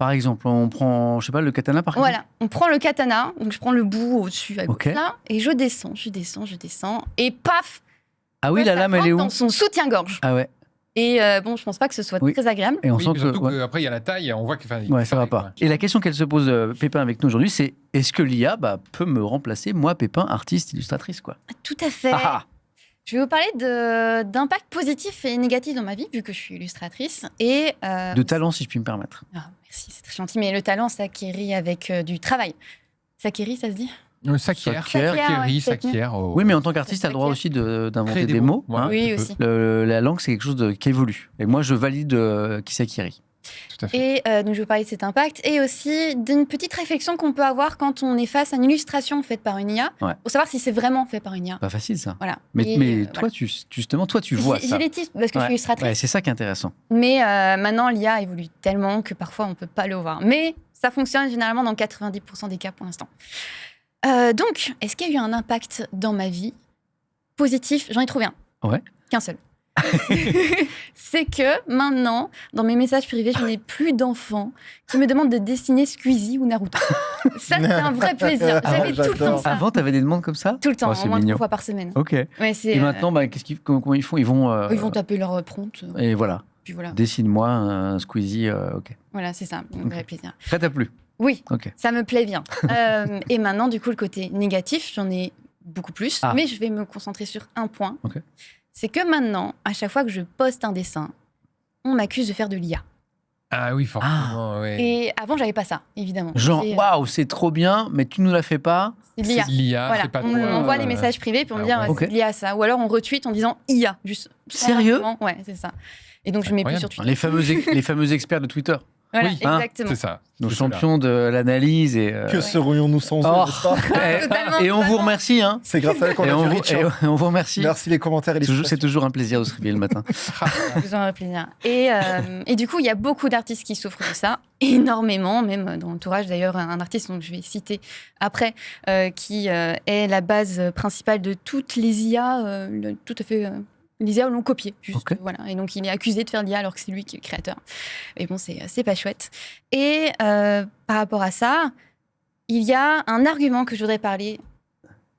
par exemple, on prend, je sais pas, le katana par exemple. Voilà, on prend le katana, donc je prends le bout au-dessus à gauche Ok. là, et je descends, et paf, Ah oui, ça la lame, elle est rentre où? dans son soutien-gorge. Ah ouais. Et bon, je pense pas que ce soit Oui. très agréable. Et on Oui, sent mais surtout que. Ouais. qu'après, il y a la taille, on voit que. Ouais, ça va pas. Et la question qu'elle se pose, Pépin, avec nous aujourd'hui, c'est est-ce que l'IA peut me remplacer, moi, Pépin, artiste, illustratrice, quoi? Tout à fait. Ah, Je vais vous parler d'impact positif et négatif dans ma vie, vu que je suis illustratrice. Et, de talent, si je puis me permettre. Ah, merci, c'est très gentil. Mais le talent s'acquérit avec du travail. S'acquérit, ça se dit? S'acquiert, ouais, s'acquiert. Oui, mais en tant qu'artiste, tu as le droit aussi d'inventer Créer des mots. ouais, hein. Oui, aussi. La langue, c'est quelque chose qui évolue. Et moi, je valide qui s'acquérit. Tout à fait. Et donc, je vais vous parler de cet impact et aussi d'une petite réflexion qu'on peut avoir quand on est face à une illustration faite par une IA, Ouais. pour savoir si c'est vraiment fait par une IA. Pas facile, ça. Voilà. Mais, Et, toi, justement, tu vois J'ai ça. les titres parce que je suis illustratrice. Ouais, c'est ça qui est intéressant. Mais maintenant, l'IA évolue tellement que parfois, on ne peut pas le voir. Mais ça fonctionne généralement dans 90% des cas pour l'instant. Donc, est-ce qu'il y a eu un impact dans ma vie positif? J'en ai trouvé un. Ouais. Qu'un seul. C'est que maintenant, dans mes messages privés, je n'ai plus d'enfants qui me demandent de dessiner Squeezie ou Naruto. Ça, c'est un vrai plaisir. J'avais tout le temps ça. Avant, tu avais des demandes comme ça? Tout le temps, Oh, c'est au moins 3 mignon. fois par semaine. Ok. Ouais, Et maintenant, comment ils font? Ils vont taper leur prompt. Et voilà. Puis voilà. Dessine-moi un Squeezie. Ok. Voilà, c'est ça. Un vrai plaisir. Ça t'a plu? Oui, Ok. ça me plaît bien. Et maintenant, du coup, le côté négatif, j'en ai beaucoup plus. Ah. Mais je vais me concentrer sur un point. Ok. C'est que maintenant, à chaque fois que je poste un dessin, on m'accuse de faire de l'IA. Ah oui, forcément. Ouais. Et avant, j'avais pas ça, évidemment. Genre, C'est, waouh, c'est trop bien, mais tu nous la fais pas. c'est de l'IA. L'IA, Voilà. c'est pas On toi. m'envoie des messages privés pour me dire ouais. c'est de l'IA ça. Ou alors on retweet en disant IA. Juste sans Sérieux? argument. Ouais, c'est ça. Et donc je mets plus sur Twitter. Les fameux experts de Twitter. Voilà, Oui, exactement. C'est ça. Nos C'est cela. champions de l'analyse. Et, Que serions-nous sans eux, Oh. n'est-ce pas Totalement, et on vous remercie. Hein. C'est grâce à eux qu'on Et a on, du vous, reach. hein. et on vous remercie. Merci les commentaires et les C'est toujours un plaisir de se réveiller le matin. J'aurais plaisir. Et du coup, il y a beaucoup d'artistes qui souffrent de ça, énormément, même dans l'entourage. D'ailleurs, un artiste dont je vais citer après, qui est la base principale de toutes les IA, tout à fait. Les IA l'ont copié, juste, Ok. voilà. Et donc, il est accusé de faire l'IA alors que c'est lui qui est le créateur. Mais bon, c'est pas chouette. Et par rapport à ça, il y a un argument que je voudrais parler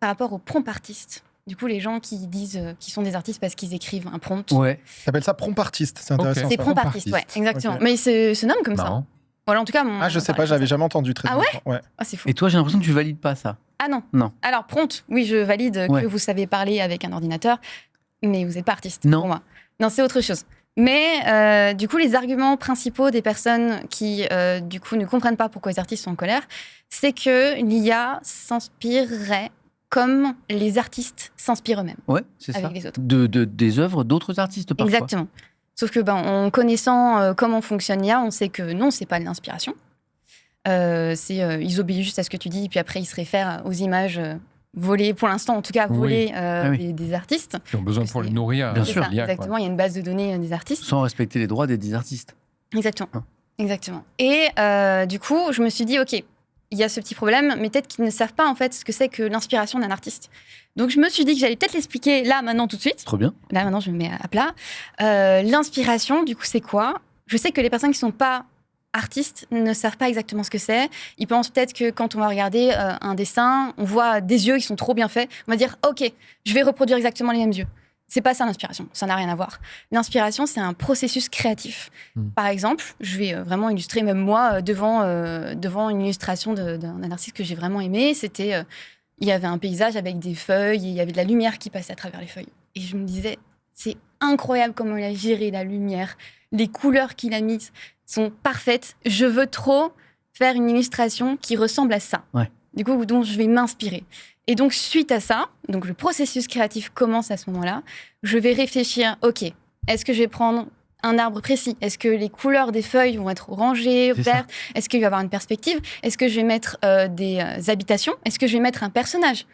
par rapport aux prompt artistes. Du coup, les gens qui disent qu'ils sont des artistes parce qu'ils écrivent un prompt. Ouais. T'appelles ça prompt artiste, c'est intéressant. C'est ça. prompt Prompt artiste, ouais, artiste. exactement. Ok. Mais il se nomme comme ça. Marrant. Voilà, en tout cas, Ah, je sais pas, j'avais jamais entendu très Ah longtemps. Ouais. Ah, c'est fou. Et toi, j'ai l'impression que tu valides pas ça. Ah non. Non. Alors, prompt, oui, je valide Ouais. que vous savez parler avec un ordinateur, mais vous n'êtes pas artiste Non. pour moi. Non, c'est autre chose. Mais du coup, les arguments principaux des personnes qui, du coup, ne comprennent pas pourquoi les artistes sont en colère, c'est que l'IA s'inspirerait comme les artistes s'inspirent eux-mêmes Ouais, c'est ça. avec les autres. Des œuvres d'autres artistes parfois. Exactement. Sauf que, en connaissant comment fonctionne l'IA, on sait que non, c'est pas de l'inspiration. Ils obéissent juste à ce que tu dis, et puis après, ils se réfèrent aux images volées, pour l'instant, en tout cas, Oui. volées oui. des artistes. Qui ont besoin pour les nourrir. Bien C'est sûr. ça, l'IA, quoi. exactement. Il y a une base de données des artistes. Sans respecter les droits des artistes. Exactement. Hein. Exactement. Et du coup, je me suis dit, OK, il y a ce petit problème, mais peut-être qu'ils ne savent pas, en fait, ce que c'est que l'inspiration d'un artiste. Donc, je me suis dit que j'allais peut-être l'expliquer là, maintenant, tout de suite. Trop bien. Là, maintenant, je me mets à plat. L'inspiration, du coup, c'est quoi? Je sais que les personnes qui ne sont pas artistes ne savent pas exactement ce que c'est. Ils pensent peut-être que quand on va regarder un dessin, on voit des yeux qui sont trop bien faits. On va dire, OK, je vais reproduire exactement les mêmes yeux. C'est pas ça l'inspiration, ça n'a rien à voir. L'inspiration, c'est un processus créatif. Par exemple, je vais vraiment illustrer, même moi, devant une illustration d'un artiste que j'ai vraiment aimé. C'était, il y avait un paysage avec des feuilles et il y avait de la lumière qui passait à travers les feuilles. Et je me disais, c'est incroyable comment il a géré la lumière. Les couleurs qu'il a mises sont parfaites. Je veux trop faire une illustration qui ressemble à ça. Ouais. Du coup, dont je vais m'inspirer. Et donc, suite à ça, donc le processus créatif commence à ce moment-là. Je vais réfléchir, OK, est-ce que je vais prendre un arbre précis? Est-ce que les couleurs des feuilles vont être orangées, C'est vertes? Est-ce qu'il va y avoir une perspective? Est-ce que je vais mettre des habitations? Est-ce que je vais mettre un personnage?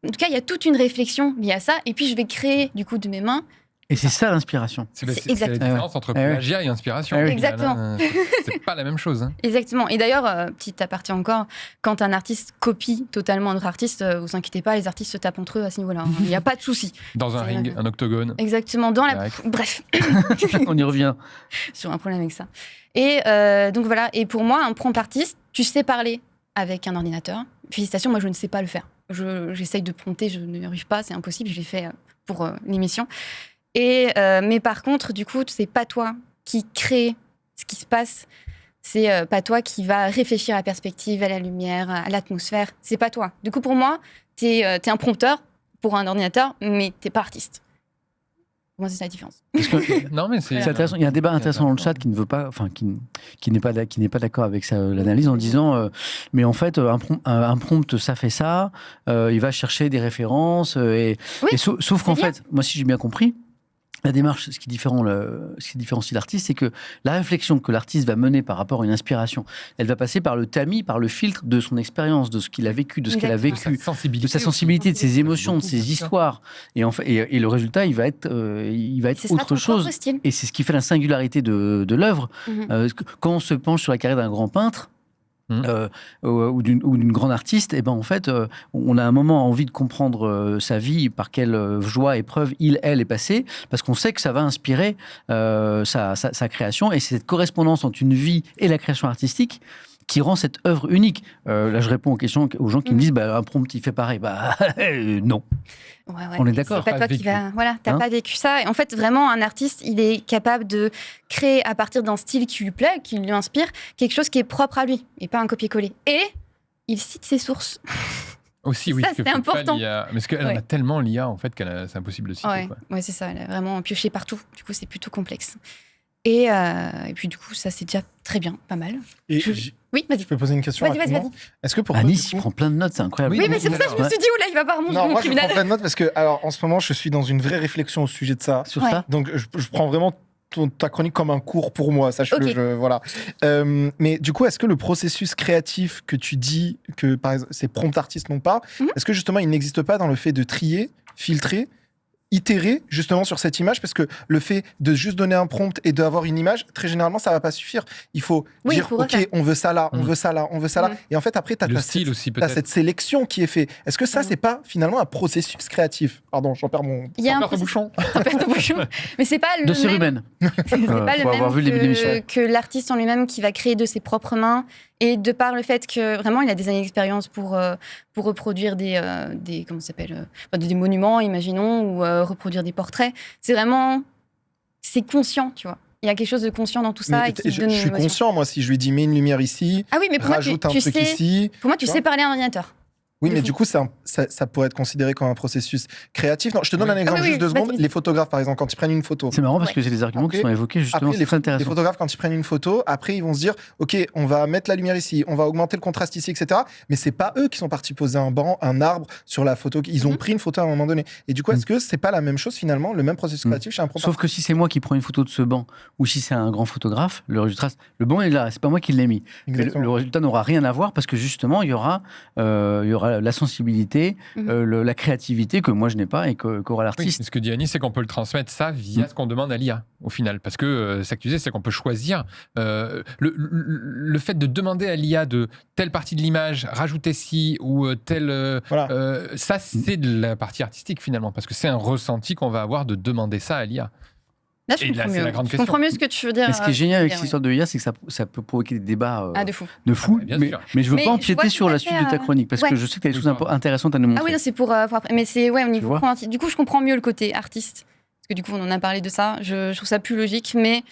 En tout cas, il y a toute une réflexion liée à ça. Et puis, je vais créer, du coup, de mes mains Et c'est ça l'inspiration. C'est la exactement. différence entre plagiat et inspiration. Exactement. C'est pas la même chose. Hein. Exactement. Et d'ailleurs, petit aparté encore, quand un artiste copie totalement un autre artiste, vous inquiétez pas, les artistes se tapent entre eux à ce niveau-là. Il n'y a pas de souci. Dans un ring, un octogone. Exactement. Bref. On y revient. Sur un problème avec ça. Et donc voilà. Et pour moi, un prompt artiste, tu sais parler avec un ordinateur. Félicitations, moi je ne sais pas le faire. J'essaye de prompter, je n'y arrive pas, c'est impossible. Je l'ai fait pour l'émission. Mais par contre, du coup, c'est pas toi qui crée ce qui se passe. C'est pas toi qui va réfléchir à la perspective, à la lumière, à l'atmosphère. C'est pas toi. Du coup, pour moi, t'es un prompteur pour un ordinateur, mais t'es pas artiste. Pour moi, c'est ça la différence. Non, mais c'est intéressant. Il y a un débat intéressant dans le chat qui ne veut pas, enfin, qui n'est pas d'accord avec l'analyse en disant, mais en fait, un prompt, ça fait ça. Il va chercher des références sauf qu'en fait, moi, si j'ai bien compris. La démarche, ce qui différencie l'artiste, c'est que la réflexion que l'artiste va mener par rapport à une inspiration, elle va passer par le tamis, par le filtre de son expérience, de ce qu'il a vécu, de ce qu'elle a vécu, de sa sensibilité, de ses émotions, de ses histoires. Et, et le résultat, il va être autre chose. Et c'est ce qui fait la singularité de l'œuvre. Quand on se penche sur la carrière d'un grand peintre, ou d'une grande artiste, et ben en fait, on a un moment envie de comprendre sa vie, par quelle joie, épreuve elle est passée, parce qu'on sait que ça va inspirer sa création, et c'est cette correspondance entre une vie et la création artistique qui rend cette œuvre unique. Là, je réponds aux gens qui me disent un prompt, il fait pareil. Non. Ouais. On est d'accord. C'est pas toi qui va. Voilà, t'as pas vécu ça. Et en fait, vraiment, un artiste, il est capable de créer à partir d'un style qui lui plaît, qui lui inspire, quelque chose qui est propre à lui et pas un copier-coller. Et il cite ses sources. Aussi, oui. Ça, c'est important. Parce qu'elle en a tellement l'IA, en fait, c'est impossible de citer. Ouais, c'est ça. Elle a vraiment pioché partout. Du coup, c'est plutôt complexe. Et puis du coup, ça c'est déjà très bien, pas mal. Oui, vas-y. Je peux poser une question rapidement. Est-ce que pour Anis, il prend plein de notes, c'est incroyable. Oui, mais c'est pour ça que je me suis dit, oula, il va pas remonter mon criminel. Moi, je prends plein de notes parce que, alors, en ce moment, je suis dans une vraie réflexion au sujet de ça. Sur ça. Donc, je prends vraiment ta chronique comme un cours pour moi, sache-le. Voilà. Mais du coup, est-ce que le processus créatif que tu dis que, par exemple, ces prompts artistes n'ont pas, est-ce que justement, il n'existe pas dans le fait de trier, filtrer, itérer justement sur cette image, parce que le fait de juste donner un prompt et d'avoir une image, très généralement, ça va pas suffire. Il faut dire, ok, on veut ça là, on veut ça là, on veut ça là. Et en fait, après, tu as cette sélection qui est faite. Est-ce que ça, c'est pas finalement un processus créatif? Pardon, j'en perds mon bouchon. Mais c'est pas le de surhumaine. C'est pas le même que l'artiste en lui-même qui va créer de ses propres mains. Et de par le fait que vraiment il a des années d'expérience pour reproduire des comment ça s'appelle des monuments, imaginons, ou reproduire des portraits, c'est conscient, tu vois. Il y a quelque chose de conscient dans tout ça. Et je suis conscient, moi, si je lui dis mets une lumière ici, rajoute un truc ici. Pour moi, tu sais parler à un ordinateur. Oui, mais du coup, ça pourrait être considéré comme un processus créatif. Non, je te donne un exemple juste 2 secondes. Les photographes, par exemple, quand ils prennent une photo. C'est marrant parce que c'est des arguments qui sont évoqués justement. Après, les photographes, quand ils prennent une photo, après, ils vont se dire, OK, on va mettre la lumière ici, on va augmenter le contraste ici, etc. Mais c'est pas eux qui sont partis poser un arbre sur la photo. Ils ont pris une photo à un moment donné. Et du coup, est-ce que c'est pas la même chose finalement, le même processus créatif chez un prompt? Sauf que si c'est moi qui prends une photo de ce banc ou si c'est un grand photographe, le banc est là. C'est pas moi qui l'ai mis. Mais le résultat n'aura rien à voir parce que justement, il y aura la sensibilité. La créativité que moi je n'ai pas et qu'aura l'artiste. Oui, ce que dit Annie, c'est qu'on peut le transmettre ça via ce qu'on demande à l'IA au final, parce que ça que tu disais, c'est qu'on peut choisir le fait de demander à l'IA de telle partie de l'image, rajouter ci ou telle. Ça, c'est de la partie artistique finalement, parce que c'est un ressenti qu'on va avoir de demander ça à l'IA. Là, je comprends mieux ce que tu veux dire. Mais ce qui est génial avec cette histoire de IA, c'est que ça peut provoquer des débats de fou. Mais je veux pas empiéter sur la suite de ta chronique, parce que je sais que tu as des choses intéressantes à nous montrer. Ah oui, non, c'est pour après. Mais c'est au niveau du coup, je comprends mieux le côté artiste, parce que du coup, on en a parlé de ça. Je trouve ça plus logique, mais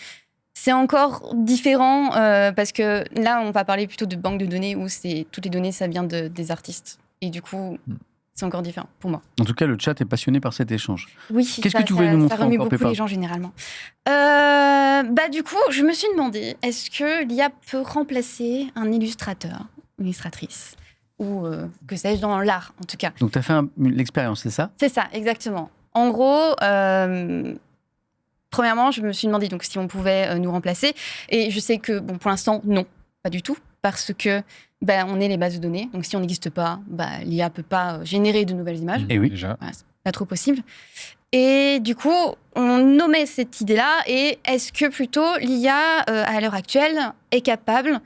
c'est encore différent parce que là, on va parler plutôt de banque de données où toutes les données, ça vient des artistes, et du coup. C'est encore différent pour moi. En tout cas, le chat est passionné par cet échange. Oui, qu'est-ce que tu voulais nous montrer ça remue encore, beaucoup Pépin? les gens généralement. Du coup, je me suis demandé, est-ce que l'IA peut remplacer un illustrateur, une illustratrice, ou que sais-je, dans l'art en tout cas. Donc tu as fait l'expérience, c'est ça? C'est ça, exactement. En gros, premièrement, je me suis demandé donc, si on pouvait nous remplacer. Et je sais que, pour l'instant, non, pas du tout, parce que on est les bases de données, donc si on n'existe pas, l'IA ne peut pas générer de nouvelles images. Et oui. Déjà. Voilà, c'est pas trop possible. Et du coup, on nommait cette idée-là. Et est-ce que plutôt l'IA, à l'heure actuelle, est capable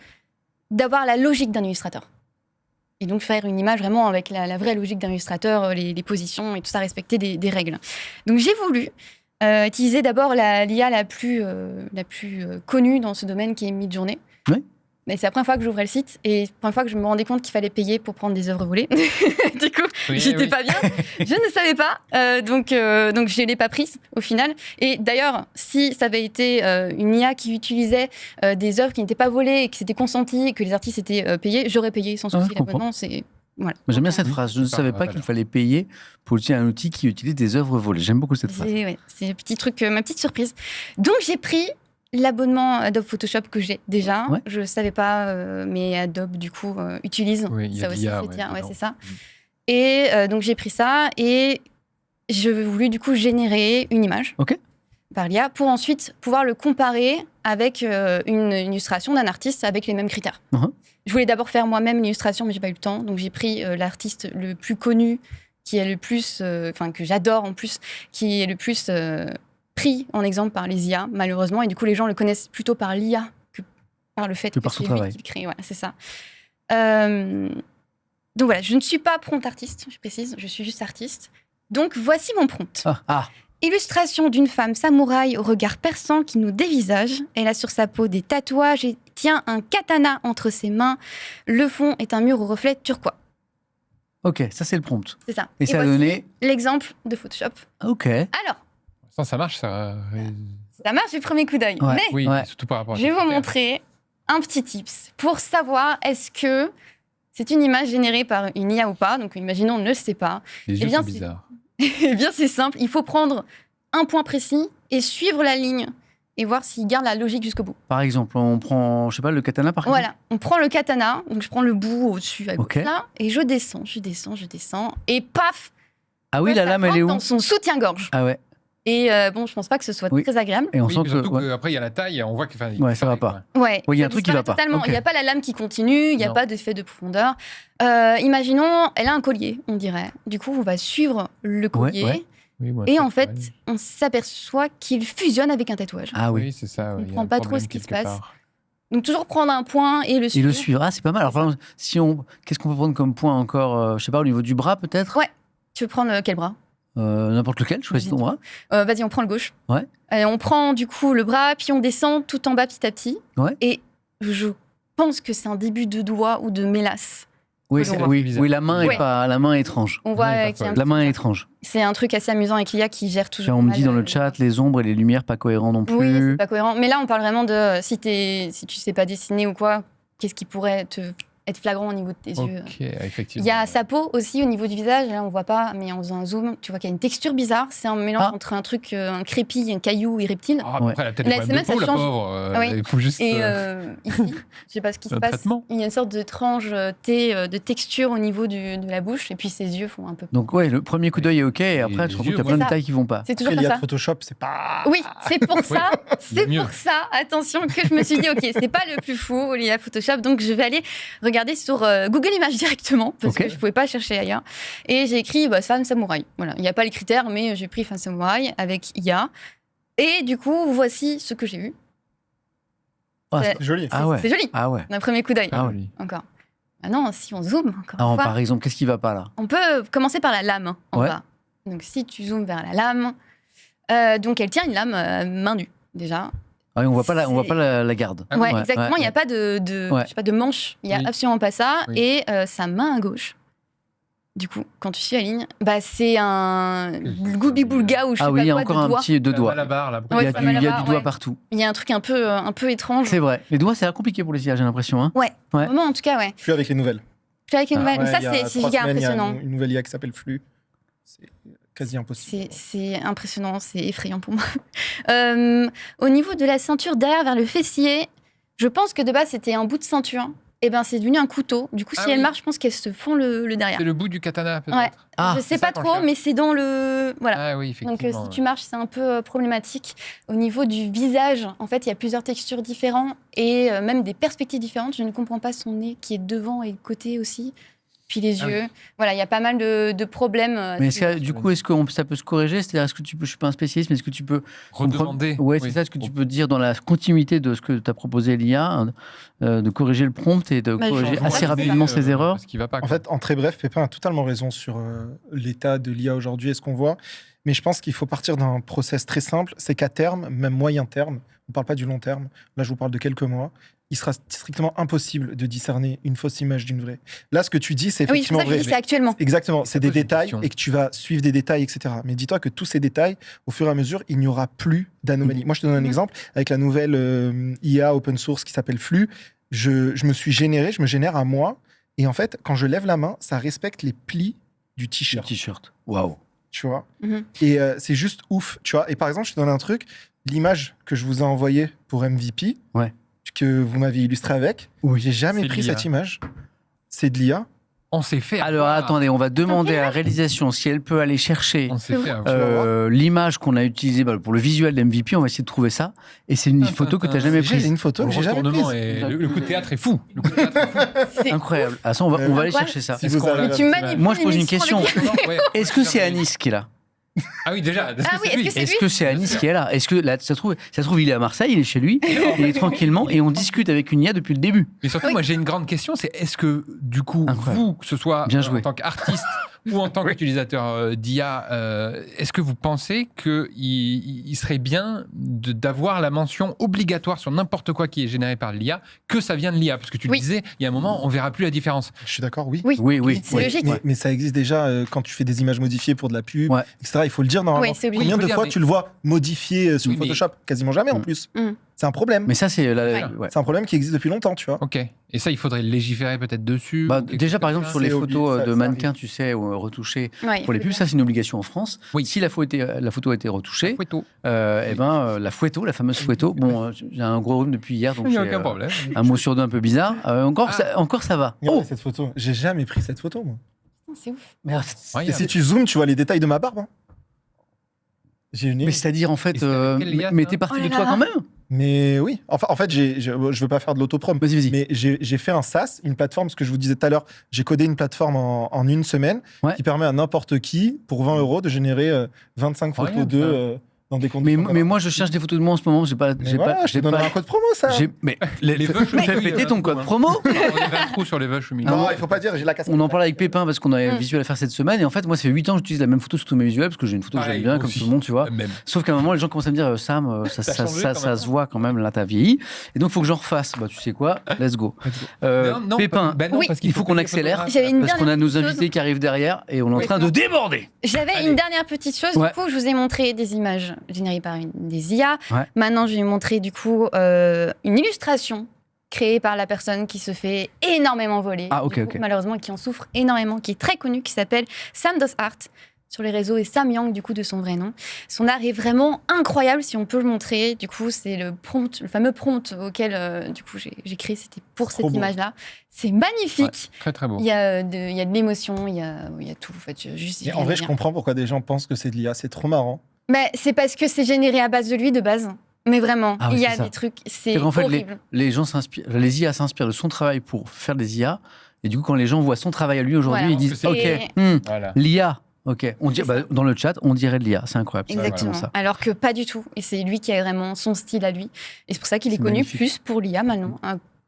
d'avoir la logique d'un illustrateur ? Et donc faire une image vraiment avec la vraie logique d'un illustrateur, les positions et tout ça, respecter des règles. Donc j'ai voulu utiliser d'abord l'IA la plus connue dans ce domaine, qui est Midjourney. Oui. Mais c'est la première fois que j'ouvrais le site et la première fois que je me rendais compte qu'il fallait payer pour prendre des œuvres volées. Du coup, j'étais pas bien. Je ne savais pas. Donc je ne l'ai pas prise au final. Et d'ailleurs, si ça avait été une IA qui utilisait des œuvres qui n'étaient pas volées et que c'était consenti et que les artistes étaient payés, j'aurais payé sans souci. L'abonnement, c'est... Voilà. J'aime bien cette phrase. Je ne savais pas qu'il fallait payer pour utiliser un outil qui utilise des œuvres volées. J'aime beaucoup cette phrase. C'est un petit truc, ma petite surprise. Donc j'ai pris l'abonnement Adobe Photoshop que j'ai déjà. Ouais. Je ne savais pas, mais Adobe, du coup, utilise. Oui, ça aussi, c'est ça. Mm. Et donc, j'ai pris ça et je voulais, du coup, générer une image par l'IA pour ensuite pouvoir le comparer avec une illustration d'un artiste avec les mêmes critères. Je voulais d'abord faire moi-même l'illustration, mais je n'ai pas eu le temps. Donc, j'ai pris l'artiste le plus connu, qui est le plus... que j'adore en plus, qui est le plus... pris en exemple par les IA, malheureusement, et du coup les gens le connaissent plutôt par l'IA que par le fait que c'est lui qui le crée. Voilà, c'est ça. Donc voilà, je ne suis pas prompt artiste, je précise, je suis juste artiste. Donc voici mon prompt. Illustration d'une femme samouraï au regard perçant qui nous dévisage. Elle a sur sa peau des tatouages et tient un katana entre ses mains. Le fond est un mur au reflet turquois. Ok, ça c'est le prompt. C'est ça. Et ça a donné l'exemple de Photoshop. Ok. Alors, ça marche, ça. Ça marche du premier coup d'œil. Ouais. Mais Oui, surtout par rapport à je vais vous montrer un petit tips pour savoir est-ce que c'est une image générée par une IA ou pas. Donc, imaginons, on ne le sait pas. Les yeux sont bizarres. Eh bien, c'est simple. Il faut prendre un point précis et suivre la ligne et voir s'il garde la logique jusqu'au bout. Par exemple, on prend, je sais pas, le katana par exemple. Voilà, on prend le katana. Donc, je prends le bout au-dessus à gauche Ok. là et je descends. Et paf! Ah oui, la lame, elle est où? Dans son soutien-gorge. Ah ouais. Et bon, je pense pas que ce soit très agréable. Et on Oui, sent surtout que. qu'après, il y a la taille, on voit que. Ouais, ça va pas. Ouais, Oui, il y a ça un truc qui disparaît va pas. totalement. Ok. Il n'y a pas la lame qui continue, il n'y a Non. pas d'effet de profondeur. Imaginons, elle a un collier, on dirait. Du coup, on va suivre le collier. Ouais. Oui, moi, Et c'est en fait, pareil. on s'aperçoit qu'il fusionne avec un tatouage. Ah oui. Oui, c'est ça. On il y a comprend un pas trop problème ce qui se quelque passe. part. Donc, toujours prendre un point et le Et suivre. le suivre. Ah, c'est pas mal. Alors, C'est par exemple, si on, qu'est-ce qu'on peut prendre comme point encore? Je sais pas, au niveau du bras peut-être. Ouais. Tu veux prendre quel bras? N'importe lequel. Choisis ton bras. Vas-y, on prend le gauche. Ouais. On prend du coup le bras, puis on descend tout en bas petit à petit. Ouais. Et je pense que c'est un début de doigt ou de mélasse. Oui, c'est oui, la main Ouais. est pas, la main est étrange. On voit Ouais, qu'il y a un La main est petit- étrange. C'est un truc assez amusant avec l'IA qui gère toujours. On me mal, dit dans le chat, les ombres et les lumières pas cohérents non plus. Oui, c'est pas cohérent. Mais là, on parle vraiment de si tu sais pas dessiner ou quoi, qu'est-ce qui pourrait être flagrant au niveau de tes yeux. Ok, effectivement. Il y a sa peau aussi au niveau du visage. Là, on voit pas, mais en faisant un zoom, tu vois qu'il y a une texture bizarre. C'est un mélange entre un truc, un crépi, un caillou et reptile. Ah, Ouais. après, elle a peut-être La des problèmes de SMS, peau, la ça change. pauvre. Ah oui. Il faut juste. Et ici, je sais pas ce qui se un passe. traitement. Il y a une sorte de tranche de texture au niveau de la bouche, et puis ses yeux font un peu. Donc ouais, le premier coup d'œil est ok, et après les tu te rends compte qu'il y yeux, a plein de ouais. détails qui vont pas. C'est toujours Après, comme l'IA de ça. Photoshop, c'est pas. Oui, c'est pour ça, c'est mieux. pour ça, attention, que je me suis dit, ok, c'est pas le plus fou, l'IA Photoshop, donc je vais aller regarder sur Google Images directement, parce Ok. que je pouvais pas chercher ailleurs. Et j'ai écrit femme samouraï. Voilà, il n'y a pas les critères, mais j'ai pris femme samouraï avec IA. Et du coup, voici ce que j'ai eu. Ah, C'est- C'est joli. Ah ouais. C'est joli, Ah ouais. d'un premier coup d'œil. Ah ouais. Oui. Encore. Maintenant, si on zoome, encore Alors, une fois, par exemple, qu'est-ce qui va pas là? on peut commencer par la lame en Ouais. bas. Donc, si tu zoomes vers la lame, donc elle tient une lame main nue, déjà. Ah oui, on voit pas la, on voit C'est- pas la garde. Ah ouais, oui. exactement. Il n'y a pas de Ouais. je sais pas, de manche. Il n'y a Oui. absolument pas ça. Oui. Et sa main à gauche, du coup, quand tu suis la ligne, c'est un goubi-boulga ou je sais Ah oui, pas il y a quoi encore de un doigts. petit deux doigts. Malabar, là. Ouais, Il y a ça du, m'a il y a là-bas, du doigt ouais. partout. Il y a un truc un peu étrange. C'est vrai. Les doigts, c'est compliqué pour les IA, j'ai l'impression. Hein. Ouais. Ouais. Vraiment, en tout cas, ouais. Plus avec les nouvelles. Puis avec une nouvelle. Ouais, Mais ça, il y a c'est 3 giga semaines, il y a impressionnant. une nouvelle IA qui s'appelle Flux. C'est quasi impossible. C'est impressionnant, c'est effrayant pour moi. Au niveau de la ceinture derrière vers le fessier, je pense que de base c'était un bout de ceinture. Et ben c'est devenu un couteau. Du coup, Ah si elle oui. marche, je pense qu'elles se font le derrière. C'est le bout du katana, peut-être. Ouais. Ah, Je sais c'est ça pas qu'on trop, cherche. mais c'est dans le voilà. Ah oui, Donc effectivement. si tu marches, c'est un peu problématique. Au niveau du visage, en fait, il y a plusieurs textures différentes et même des perspectives différentes. Je ne comprends pas son nez qui est devant et de côté aussi. puis les Ah oui. yeux. Voilà, il y a pas mal de problèmes. Mais du coup, est-ce que ça peut se corriger? C'est-à-dire, est-ce que tu peux, je suis pas un spécialiste, mais est-ce que tu peux Redemander. Ouais, c'est ça. Est-ce que tu peux dire dans la continuité de ce que tu as proposé l'IA, de corriger le prompt et de Bah, corriger je- assez rapidement ses erreurs? Ce qui va pas. En fait, en très bref, Pépin a totalement raison sur l'état de l'IA aujourd'hui et ce qu'on voit. Mais je pense qu'il faut partir d'un process très simple. C'est qu'à terme, même moyen terme, on ne parle pas du long terme, là je vous parle de quelques mois, il sera strictement impossible de discerner une fausse image d'une vraie. Là, ce que tu dis, c'est Oui, c'est effectivement ça que je vrai. dis, c'est actuellement. Exactement, c'est des pose une détails question. et que tu vas suivre des détails, etc. Mais dis-toi que tous ces détails, au fur et à mesure, il n'y aura plus d'anomalies. Moi, je te donne un exemple. Avec la nouvelle IA open source qui s'appelle Flux, je me génère à moi. Et en fait, quand je lève la main, ça respecte les plis du Le t-shirt. t-shirt. Waouh. Tu vois. Mhm. Et c'est juste ouf. Tu vois. Et par exemple, je te donne un truc. L'image que je vous ai envoyée pour MVP, Ouais. que vous m'avez illustré avec, Oui. j'ai jamais C'est de pris l'IA. cette image. C'est de l'IA. On s'est fait. Alors, avoir. attendez, on va demander à la réalisation si elle peut aller chercher On s'est fait. avoir. l'image qu'on a utilisée pour le visuel d'MVP. On va essayer de trouver ça. Et c'est une photo que tu n'as jamais J'ai prise. une photo Le que j'ai jamais retournement prise. et le coup de théâtre est fou. Le coup de théâtre est fou. C'est- Incroyable. Ah, ça, on va aller Incroyable. chercher ça. Si Est-ce vous qu'on avez- Mais tu manipules Moi, je pose une l'émission question. avec- Ouais. Est-ce que c'est Anis qui est là? Ah oui, déjà. Ah oui, est-ce que c'est Est-ce lui que c'est Anis qui est là? Est-ce que là, ça se trouve, il est à Marseille, il est chez lui, il est tranquillement et on discute avec une IA depuis le début. Mais surtout, Oui. moi, j'ai une grande question, c'est est-ce que, du coup, Incroyable. vous, que ce soit Bien joué. en tant qu'artiste ou en tant qu'utilisateur d'IA, est-ce que vous pensez qu'il serait bien d'avoir la mention obligatoire sur n'importe quoi qui est généré par l'IA, que ça vient de l'IA? Parce que tu le Oui. disais, il y a un moment, on verra plus la différence. Je suis d'accord, oui. Oui. Oui. C'est logique. Mais ça existe déjà quand tu fais des images modifiées pour de la pub, Ouais. etc. Il faut le dire normalement. Oui, c'est obligé. Combien Oui, il faut de le fois dire, tu le vois modifié sur Oui, mais- Photoshop? Quasiment jamais en Mm. plus. Mm. C'est un problème. Mais ça, c'est Ouais. ouais. C'est un problème qui existe depuis longtemps, tu vois. Ok. Et ça, il faudrait légiférer peut-être dessus. Bah, ou quelque déjà, chose par comme exemple, ça. sur les C'est photos obligé, ça de mannequins, arrive. tu sais, retouchées Ouais, pour les il faut pubs, le ça, c'est une obligation en France. Oui. Si la photo a été retouchée, Photo. la photo, la fameuse photo, bon, j'ai un gros rhume depuis hier, donc Il n'y a j'ai aucun problème. un mot sur deux un peu bizarre. Encore, ça va. Regardez cette photo. J'ai jamais pris cette photo, moi. faire. C'est ouf. Merde. Ouais, Et si tu zoomes, tu vois les détails de ma barbe. Hein. J'ai une. Mais c'est-à-dire, en fait, Et c'était avec quel lien, mais ça t'es parti Oh là de toi là. quand même? Mais oui. Enfin, en fait, je veux pas faire de l'autoprom. Vas-y. Mais j'ai fait un SaaS, une plateforme, ce que je vous disais tout à l'heure. J'ai codé une plateforme en une semaine Ouais. qui permet à n'importe qui, pour 20 € de générer 25 photos Incroyable, d'eux dans des conditions. Mais moi, je cherche des photos de moi en ce moment. J'ai pas. Mais J'ai voilà, pas. je te J'ai donnerai pas. un code promo, ça. Mais Les vaches au fais milieu, péter ton hein, code hein. promo. On avait un trou sur les vaches au milieu. Non, il faut pas dire, j'ai la casquette. On en parle avec Pépin parce qu'on a un Mm. visuel à faire cette semaine. Et en fait, moi, ça fait 8 ans que j'utilise la même photo sur tous mes visuels parce que j'ai une photo que Pareil, j'aime bien, moi comme aussi. tout le monde, tu vois. Même. Sauf qu'à un moment, les gens commencent à me dire Sam, ça changé quand même. se voit quand même, là, t'as vieilli. Et donc, il faut que j'en refasse. Bah, tu sais quoi Let's go. Pépin, bah non, Oui. parce qu'il il faut qu'on payer accélère. photographe. J'avais une parce qu'on a nos dernière invités qui arrivent derrière et on est en Oui. train de déborder. J'avais Allez. une dernière petite chose. Ouais. Du coup, je vous ai montré des images générées par des IA. Ouais. Maintenant, je vais montrer du coup une illustration créée par la personne qui se fait énormément voler. Ah, ok, du coup, ok. Malheureusement, qui en souffre énormément, qui est très connu, qui s'appelle Sam Dos Art sur les réseaux et Sam Yang, du coup, de son vrai nom. Son art est vraiment incroyable, si on peut le montrer. Du coup, c'est le fameux prompt auquel, du coup, j'ai créé. C'était pour Trop cette beau. image-là. C'est magnifique. Très très beau. Il y a de l'émotion, il y a tout. En fait, Mais en vrai, je comprends pourquoi des gens pensent que c'est de l'IA. C'est trop marrant. Mais c'est parce que c'est généré à base de lui de base. Mais vraiment, Ah ouais, il y a c'est ça. des trucs, c'est C'est qu'en fait, horrible. les gens s'inspirent, les IA s'inspirent de son travail pour faire des IA. Et du coup, quand les gens voient son travail à lui aujourd'hui, Voilà. ils disent Et- OK, Voilà. l'IA. Ok, on dit, C'est ça. dans le chat, on dirait de l'IA, c'est incroyable. c'est Exactement. vraiment ça. Alors que pas du tout. Et c'est lui qui a vraiment son style à lui. Et c'est pour ça qu'il est C'est connu magnifique. plus pour l'IA maintenant,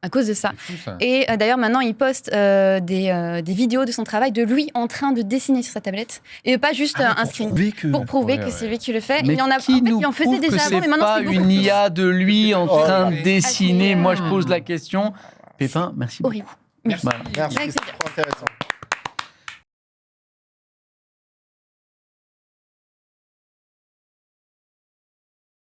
à cause de ça. C'est fou, ça. Et d'ailleurs, maintenant, il poste des vidéos de son travail, de lui en train de dessiner sur sa tablette. Et pas juste un screen. Pour prouver Ouais, que ouais. c'est lui qui le fait. Mais il en a, qui en fait, nous il en faisait prouve que déjà avant, mais c'est maintenant, pas c'est beaucoup une plus. IA de lui en Oh, train de ouais. dessiner. Ah, c'est, Moi, je pose la question. Pépin, merci beaucoup. Horrible. Merci. Voilà. Merci, Avec c'est trop intéressant.